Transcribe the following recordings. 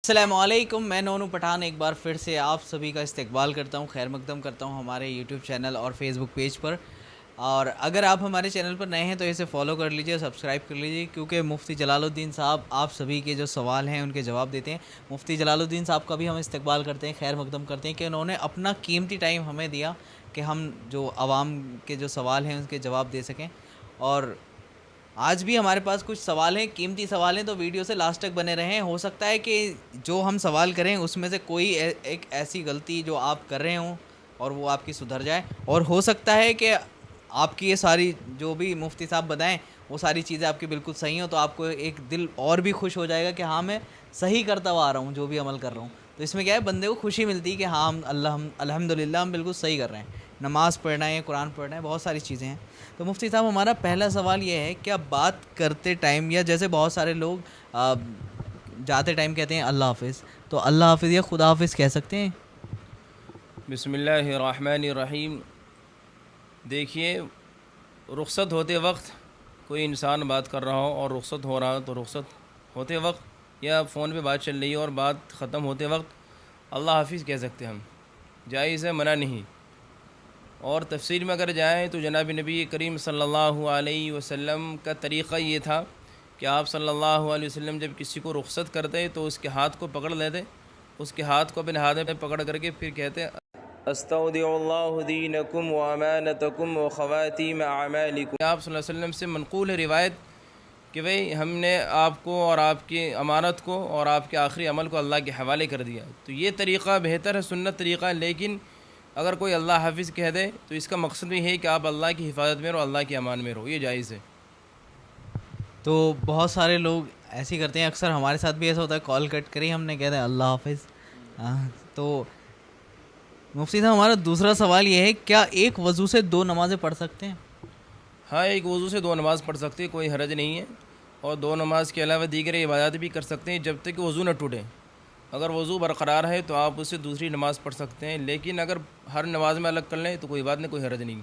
السلام علیکم، میں نونو پٹھان ایک بار پھر سے آپ سبھی کا استقبال کرتا ہوں، خیر مقدم کرتا ہوں ہمارے یوٹیوب چینل اور فیس بک پیج پر. اور اگر آپ ہمارے چینل پر نئے ہیں تو اسے فالو کر لیجئے، سبسکرائب کر لیجئے، کیونکہ مفتی جلال الدین صاحب آپ سبھی کے جو سوال ہیں ان کے جواب دیتے ہیں. مفتی جلال الدین صاحب کا بھی ہم استقبال کرتے ہیں، خیر مقدم کرتے ہیں کہ انہوں نے اپنا قیمتی ٹائم ہمیں دیا کہ ہم جو عوام کے جو سوال ہیں ان کے جواب دے سکیں. اور آج بھی ہمارے پاس کچھ سوال ہیں، قیمتی سوال ہیں، تو ویڈیو سے لاسٹ تک بنے رہیں. ہو سکتا ہے کہ جو ہم سوال کریں اس میں سے کوئی ایک ایسی غلطی جو آپ کر رہے ہوں اور وہ آپ کی سدھر جائے، اور ہو سکتا ہے کہ آپ کی یہ ساری جو بھی مفتی صاحب بتائیں وہ ساری چیزیں آپ کی بالکل صحیح ہوں، تو آپ کو ایک دل اور بھی خوش ہو جائے گا کہ ہاں میں صحیح کرتا ہوا آ رہا ہوں، جو بھی عمل کر رہا ہوں. تو اس میں کیا ہے، بندے کو خوشی ملتی ہے کہ ہاں ہم الحمدللہ ہم بالکل صحیح کر رہے ہیں. نماز پڑھنا ہے، قرآن پڑھنا ہے، بہت ساری چیزیں ہیں. تو مفتی صاحب ہمارا پہلا سوال یہ ہے، کیا بات کرتے ٹائم یا جیسے بہت سارے لوگ جاتے ٹائم کہتے ہیں اللہ حافظ، تو اللہ حافظ یا خدا حافظ کہہ سکتے ہیں؟ بسم اللہ الرحمن الرحیم. دیکھیے، رخصت ہوتے وقت کوئی انسان بات کر رہا ہو اور رخصت ہو رہا ہو تو رخصت ہوتے وقت یا فون پہ بات چل رہی ہے اور بات ختم ہوتے وقت اللہ حافظ کہہ سکتے ہم، جائز ہے، منع نہیں. اور تفسیر میں اگر جائیں تو جناب نبی کریم صلی اللہ علیہ وسلم کا طریقہ یہ تھا کہ آپ صلی اللہ علیہ وسلم جب کسی کو رخصت کرتے تو اس کے ہاتھ کو پکڑ لیتے، اس کے ہاتھ کو اپنے ہاتھ میں پکڑ کر کے پھر کہتے استودع اللہ دینکم و امانتکم و خواتیم اعمالکم. آپ صلی اللہ علیہ وسلم سے منقول ہے روایت کہ بھئی ہم نے آپ کو اور آپ کی امانت کو اور آپ کے آخری عمل کو اللہ کے حوالے کر دیا. تو یہ طریقہ بہتر ہے، سنت طریقہ ہے. لیکن اگر کوئی اللہ حافظ کہہ دے تو اس کا مقصد بھی ہے کہ آپ اللہ کی حفاظت میں رہو، اللہ کی امان میں رہو، یہ جائز ہے. تو بہت سارے لوگ ایسے ہی کرتے ہیں، اکثر ہمارے ساتھ بھی ایسا ہوتا ہے، کال کٹ کری ہم نے کہتے ہیں اللہ حافظ. تو مفتی صاحب ہمارا دوسرا سوال یہ ہے، کیا ایک وضو سے دو نمازیں پڑھ سکتے ہیں؟ ہاں، ایک وضو سے دو نماز پڑھ سکتے، کوئی حرج نہیں ہے. اور دو نماز کے علاوہ دیگر عبادات بھی کر سکتے ہیں جب تک کہ وضو نہ ٹوٹے. اگر وضو برقرار ہے تو آپ اسے دوسری نماز پڑھ سکتے ہیں، لیکن اگر ہر نماز میں الگ کر لیں تو کوئی بات نہیں، کوئی حرج نہیں.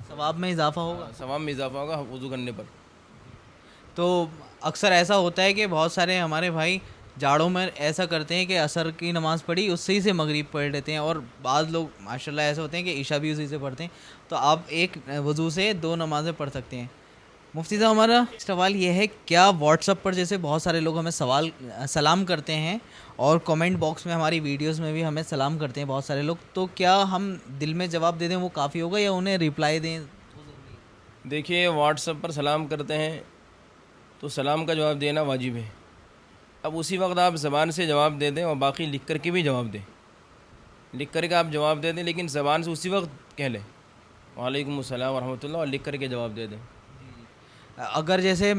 ثواب میں اضافہ ہوگا. ثواب میں اضافہ ہوگا وضو کرنے پر. تو اکثر ایسا ہوتا ہے کہ بہت سارے ہمارے بھائی جاڑوں میں ایسا کرتے ہیں کہ عصر کی نماز پڑھی اسی سے مغرب پڑھ لیتے ہیں، اور بعض لوگ ماشاءاللہ ایسے ہوتے ہیں کہ عشاء بھی اسی سے پڑھتے ہیں. تو آپ ایک وضو سے دو نمازیں پڑھ سکتے ہیں. مفتی صاحب ہمارا سوال یہ ہے، کیا واٹس ایپ پر جیسے بہت سارے لوگ ہمیں سلام کرتے ہیں اور کمنٹ باکس میں ہماری ویڈیوز میں بھی ہمیں سلام کرتے ہیں بہت سارے لوگ، تو کیا ہم دل میں جواب دے دیں وہ کافی ہوگا یا انہیں ریپلائی دیں؟ دیکھیے، واٹس ایپ پر سلام کرتے ہیں تو سلام کا جواب دینا واجب ہے. اب اسی وقت آپ زبان سے جواب دے دیں اور باقی لکھ کر کے بھی جواب دیں. لکھ کر کے آپ جواب دے دیں لیکن زبان سے اسی وقت کہہ لیں وعلیکم السلام ورحمۃ اللہ، اور لکھ کر کے جواب دے دیں. اگر جیسے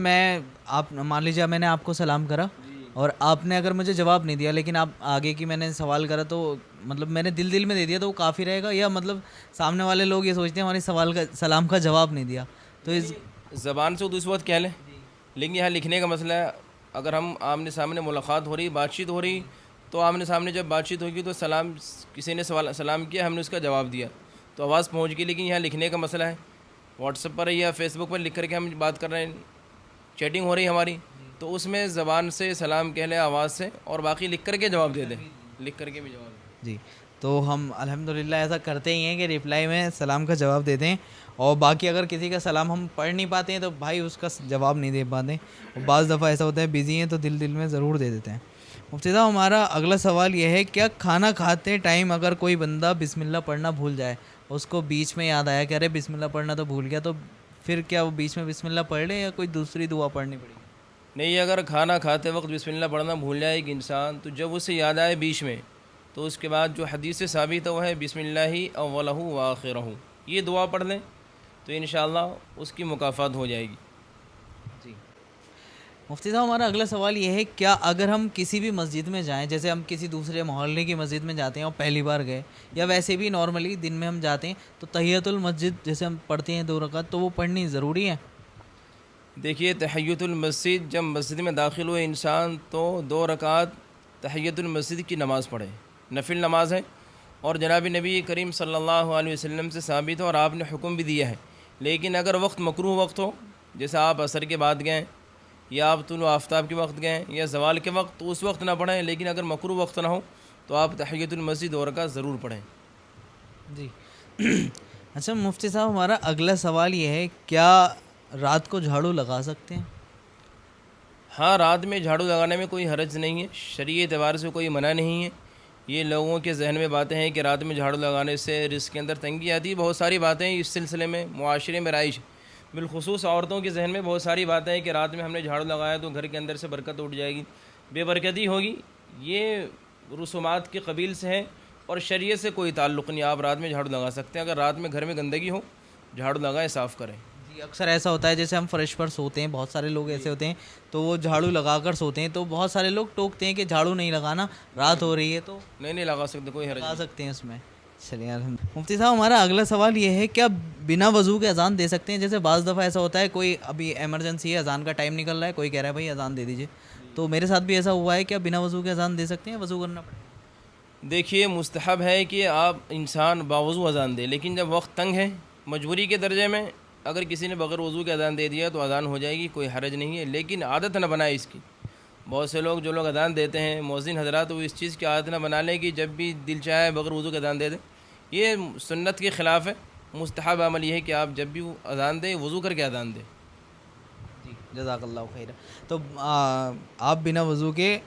آپ مان لیجیے میں نے آپ کو سلام کرا اور آپ نے اگر مجھے جواب نہیں دیا، لیکن آپ آگے کی میں نے سوال کرا تو مطلب میں نے دل میں دے دیا، تو وہ کافی رہے گا، یا مطلب سامنے والے لوگ یہ سوچتے ہیں ہماری سلام کا جواب نہیں دیا تو زبان سے تو اس وقت کہہ لیں، لیکن یہاں لکھنے کا مسئلہ ہے. اگر ہم آمنے سامنے ملاقات ہو رہی، بات چیت ہو رہی، تو آمنے سامنے جب بات چیت ہوگی تو کسی نے سلام کیا، ہم نے اس کا جواب دیا تو آواز پہنچ گئی. لیکن یہاں لکھنے کا مسئلہ ہے، واٹس ایپ پر یا فیس بک پر لکھ کر کے ہم بات کر رہے ہیں، چیٹنگ ہو رہی ہے ہماری، تو اس میں زبان سے سلام کہہ لیں آواز سے، اور باقی لکھ کر کے جواب دے دیں، لکھ کر کے بھی جواب دیں. جی. تو ہم الحمدللہ ایسا کرتے ہی ہیں کہ ریپلائی میں سلام کا جواب دیتے ہیں، اور باقی اگر کسی کا سلام ہم پڑھ نہیں پاتے ہیں تو بھائی اس کا جواب نہیں دے پاتے. اور بعض دفعہ ایسا ہوتا ہے بزی ہیں تو دل میں ضرور دے دیتے ہیں. مفتی صاحب ہمارا اگلا سوال یہ ہے، کیا کھانا کھاتے ٹائم اگر کوئی بندہ بسم اللہ پڑھنا بھول جائے، اس کو بیچ میں یاد آیا کہ ارے بسم اللہ پڑھنا تو بھول گیا، تو پھر کیا وہ بیچ میں بسم اللہ پڑھ لے یا کوئی دوسری دعا پڑھنی پڑے گی؟ نہیں، اگر کھانا کھاتے وقت بسم اللہ پڑھنا بھول جائے ایک انسان، تو جب اسے یاد آئے بیچ میں، تو اس کے بعد جو حدیث سے ثابت ہے وہ ہے بسم اللہ اولہ و آخرہ، یہ دعا پڑھ لیں تو انشاءاللہ اس کی مکافات ہو جائے گی. جی. مفتی صاحب ہمارا اگلا سوال یہ ہے، کیا اگر ہم کسی بھی مسجد میں جائیں، جیسے ہم کسی دوسرے محلے کی مسجد میں جاتے ہیں اور پہلی بار گئے، یا ویسے بھی نارملی دن میں ہم جاتے ہیں، تو تحیۃ المسجد جیسے ہم پڑھتے ہیں 2 رکعت، تو وہ پڑھنی ضروری ہے؟ دیکھیے، تحیۃ المسجد جب مسجد میں داخل ہوئے انسان تو 2 رکعت تحیۃ المسجد کی نماز پڑھے، نفل نماز ہے، اور جناب نبی کریم صلی اللہ علیہ وسلم سے ثابت ہے اور آپ نے حکم بھی دیا ہے. لیکن اگر وقت مکروہ وقت ہو، جیسے آپ عصر کے بعد گئے یا آپ طلوع آفتاب کے وقت گئے یا زوال کے وقت تو اس وقت نہ پڑھیں، لیکن اگر مکروہ وقت نہ ہو تو آپ تحیۃ المسجد 2 رکعت ضرور پڑھیں۔ جی اچھا مفتی صاحب، ہمارا اگلا سوال یہ ہے، کیا رات کو جھاڑو لگا سکتے ہیں؟ ہاں، رات میں جھاڑو لگانے میں کوئی حرج نہیں ہے، شرعی اعتبار سے کوئی منع نہیں ہے۔ یہ لوگوں کے ذہن میں باتیں ہیں کہ رات میں جھاڑو لگانے سے رزق کے اندر تنگی آتی ہے، بہت ساری باتیں اس سلسلے میں معاشرے میں رائج، بالخصوص عورتوں کے ذہن میں بہت ساری باتیں ہیں کہ رات میں ہم نے جھاڑو لگایا تو گھر کے اندر سے برکت اٹھ جائے گی، بے برکتی ہوگی۔ یہ رسومات کے قبیل سے ہے اور شریعت سے کوئی تعلق نہیں۔ آپ رات میں جھاڑو لگا سکتے ہیں، اگر رات میں گھر میں گندگی ہو جھاڑو لگائیں، صاف کریں۔ جی اکثر ایسا ہوتا ہے، جیسے ہم فرش پر سوتے ہیں، بہت سارے لوگ ایسے ہوتے ہیں تو وہ جھاڑو لگا کر سوتے ہیں، تو بہت سارے لوگ ٹوکتے ہیں کہ جھاڑو نہیں لگانا، رات ہو رہی ہے تو نہیں لگا سکتے، کوئی حرج لگا نہیں۔ سکتے ہیں اس میں۔ چلیے الحمد۔ مفتی صاحب، ہمارا اگلا سوال یہ ہے، کیا بنا وضو کے اذان دے سکتے ہیں؟ جیسے بعض دفعہ ایسا ہوتا ہے، کوئی ابھی ایمرجنسی ہے، اذان کا ٹائم نکل رہا ہے، کوئی کہہ رہا ہے بھائی اذان دے دیجیے، تو میرے ساتھ بھی ایسا ہوا ہے، کیا بنا وضو کے اذان دے سکتے ہیں، وضو کرنا پڑے گا؟ دیکھیے، مستحب ہے کہ آپ انسان باوضو اذان دے، لیکن جب وقت تنگ ہے، مجبوری کے درجے میں اگر کسی نے بغیر وضو کے اذان دے دیا تو اذان ہو جائے گی، کوئی حرج نہیں ہے، لیکن عادت نہ بنائے اس کی۔ بہت سے لوگ جو لوگ اذان دیتے ہیں، مؤذن حضرات، وہ اس چیز کی عادت نہ بنا لیں کہ جب بھی دل چاہے بغیر وضو کے اذان دے دیں، یہ سنت کے خلاف ہے۔ مستحب عمل یہ ہے کہ آپ جب بھی اذان دیں وضو کر کے اذان دیں۔ جی جزاک اللہ خیر۔ تو آپ بنا وضو کے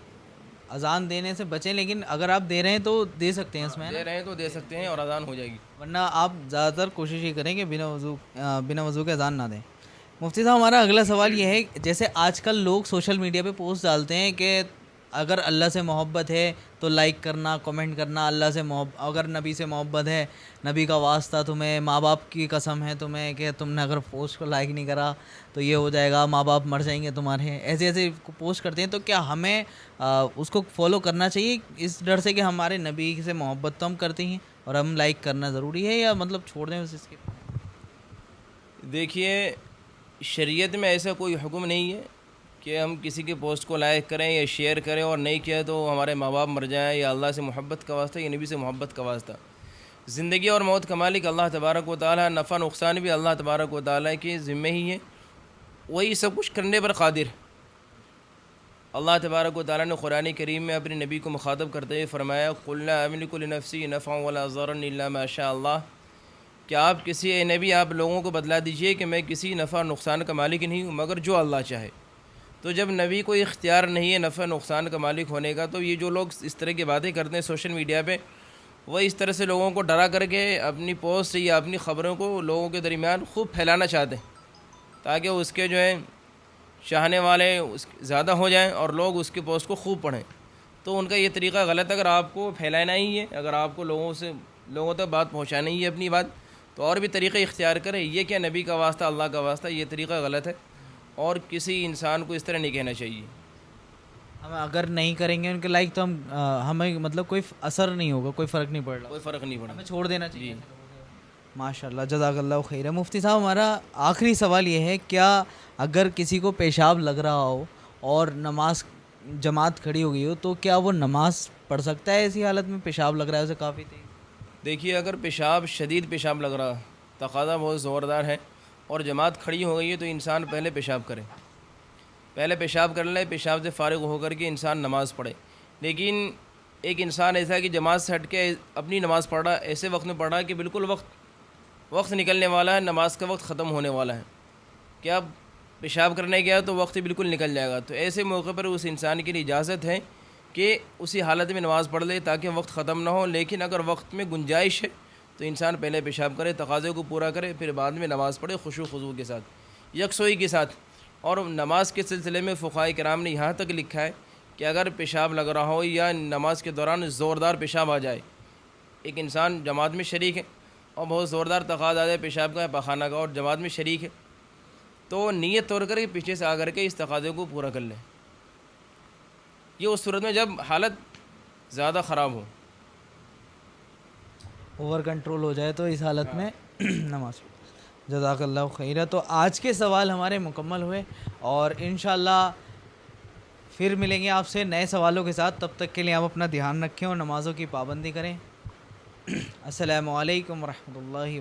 اذان دینے سے بچیں، لیکن اگر آپ دے رہے ہیں تو دے سکتے ہیں اس میں، دے رہے ہیں تو دے سکتے ہیں اور اذان ہو جائے گی، ورنہ آپ زیادہ تر کوشش یہ کریں کہ بنا وضو کے اذان نہ دیں۔ مفتی صاحب، ہمارا اگلا سوال یہ ہے، جیسے آج کل لوگ سوشل میڈیا پہ پوسٹ ڈالتے ہیں کہ اگر اللہ سے محبت ہے تو لائک کرنا، کمنٹ کرنا، اللہ سے اگر نبی سے محبت ہے، نبی کا واسطہ تمہیں، ماں باپ کی قسم ہے تمہیں کہ تم نے اگر پوسٹ کو لائک نہیں کرا تو یہ ہو جائے گا، ماں باپ مر جائیں گے تمہارے، ایسے پوسٹ کرتے ہیں، تو کیا ہمیں اس کو فالو کرنا چاہیے اس ڈر سے کہ ہمارے نبی سے محبت تو ہم کرتے ہیں اور ہم لائک کرنا ضروری ہے، یا مطلب چھوڑ دیں اس کے؟ دیکھیے، شریعت میں ایسا کوئی حکم نہیں ہے کہ ہم کسی کے پوسٹ کو لائک کریں یا شیئر کریں، اور نہیں کیا تو ہمارے ماں باپ مر جائیں، یا اللہ سے محبت کا واسطہ یا نبی سے محبت کا واسطہ۔ زندگی اور موت کا مالک اللہ تبارک و تعالیٰ، نفع نقصان بھی اللہ تبارک و تعالیٰ کے ذمہ ہی ہے، وہی سب کچھ کرنے پر قادر۔ اللہ تبارک و تعالیٰ نے قرآن کریم میں اپنے نبی کو مخاطب کرتے ہوئے فرمایا، قُلْ لَا أَمْلِكُ لِنَفْسِي نَفْعًا وَلَا ضَرًّا إِلَّا مَا شَاءَ اللَّهُ۔ کہ آپ کسی اے نبی، آپ لوگوں کو بتلا دیجئے کہ میں کسی نفع نقصان کا مالک نہیں ہوں مگر جو اللہ چاہے۔ تو جب نبی کو اختیار نہیں ہے نفع نقصان کا مالک ہونے کا، تو یہ جو لوگ اس طرح کی باتیں کرتے ہیں سوشل میڈیا پہ، وہ اس طرح سے لوگوں کو ڈرا کر کے اپنی پوسٹ یا اپنی خبروں کو لوگوں کے درمیان خوب پھیلانا چاہتے ہیں، تاکہ اس کے جو ہیں چاہنے والے زیادہ ہو جائیں اور لوگ اس کے پوسٹ کو خوب پڑھیں۔ تو ان کا یہ طریقہ غلط ہے۔ اگر آپ کو پھیلانا ہی ہے، اگر آپ کو لوگوں تک بات پہنچانی ہی ہے اپنی بات، تو اور بھی طریقے اختیار کریں۔ یہ کیا نبی کا واسطہ، اللہ کا واسطہ، یہ طریقہ غلط ہے اور کسی انسان کو اس طرح نہیں کہنا چاہیے۔ ہم اگر نہیں کریں گے ان کے لائک تو ہمیں مطلب کوئی اثر نہیں ہوگا، کوئی فرق نہیں پڑ رہا، کوئی فرق نہیں پڑا، ہمیں چھوڑ دینا چاہیے۔ جی۔ ماشاء اللہ، جزاک اللہ خیر۔ مفتی صاحب، ہمارا آخری سوال یہ ہے، کیا اگر کسی کو پیشاب لگ رہا ہو اور نماز جماعت کھڑی ہو گئی ہو تو کیا وہ نماز پڑھ سکتا ہے ایسی حالت میں؟ پیشاب لگ رہا ہے اسے کافی تیز؟ دیکھیے، اگر پیشاب شدید پیشاب لگ رہا، تقاضا بہت زوردار ہے اور جماعت کھڑی ہو گئی ہے، تو انسان پہلے پیشاب کرے، پہلے پیشاب کر لے، پیشاب سے فارغ ہو کر کے انسان نماز پڑھے۔ لیکن ایک انسان ایسا ہے کہ جماعت سے ہٹ کے اپنی نماز پڑھ رہا، ایسے وقت میں پڑھ رہا کہ بالکل وقت نکلنے والا ہے، نماز کا وقت ختم ہونے والا ہے، کیا پیشاب کرنے گیا تو وقت بالکل نکل جائے گا، تو ایسے موقع پر اس انسان کے لیے اجازت ہے کہ اسی حالت میں نماز پڑھ لے تاکہ وقت ختم نہ ہو۔ لیکن اگر وقت میں گنجائش ہے تو انسان پہلے پیشاب کرے، تقاضے کو پورا کرے، پھر بعد میں نماز پڑھے خشوع خضوع کے ساتھ، یکسوئی کے ساتھ۔ اور نماز کے سلسلے میں فقہاء کرام نے یہاں تک لکھا ہے کہ اگر پیشاب لگ رہا ہو یا نماز کے دوران زوردار پیشاب آ جائے، ایک انسان جماعت میں شریک ہے اور بہت زوردار تقاضا آ جائے پیشاب کا یا پخانہ کا اور جماعت میں شریک ہے، تو نیت توڑ کر کے پیچھے سے آ کر کے اس تقاضے کو پورا کر لیں۔ یہ اس صورت میں جب حالت زیادہ خراب ہو، اوور کنٹرول ہو جائے، تو اس حالت میں نماز پڑھو۔ جزاک اللہ خیر۔ تو آج کے سوال ہمارے مکمل ہوئے اور انشاءاللہ پھر ملیں گے آپ سے نئے سوالوں کے ساتھ۔ تب تک کے لیے آپ اپنا دھیان رکھیں اور نمازوں کی پابندی کریں۔ السلام علیکم ورحمۃ اللہ۔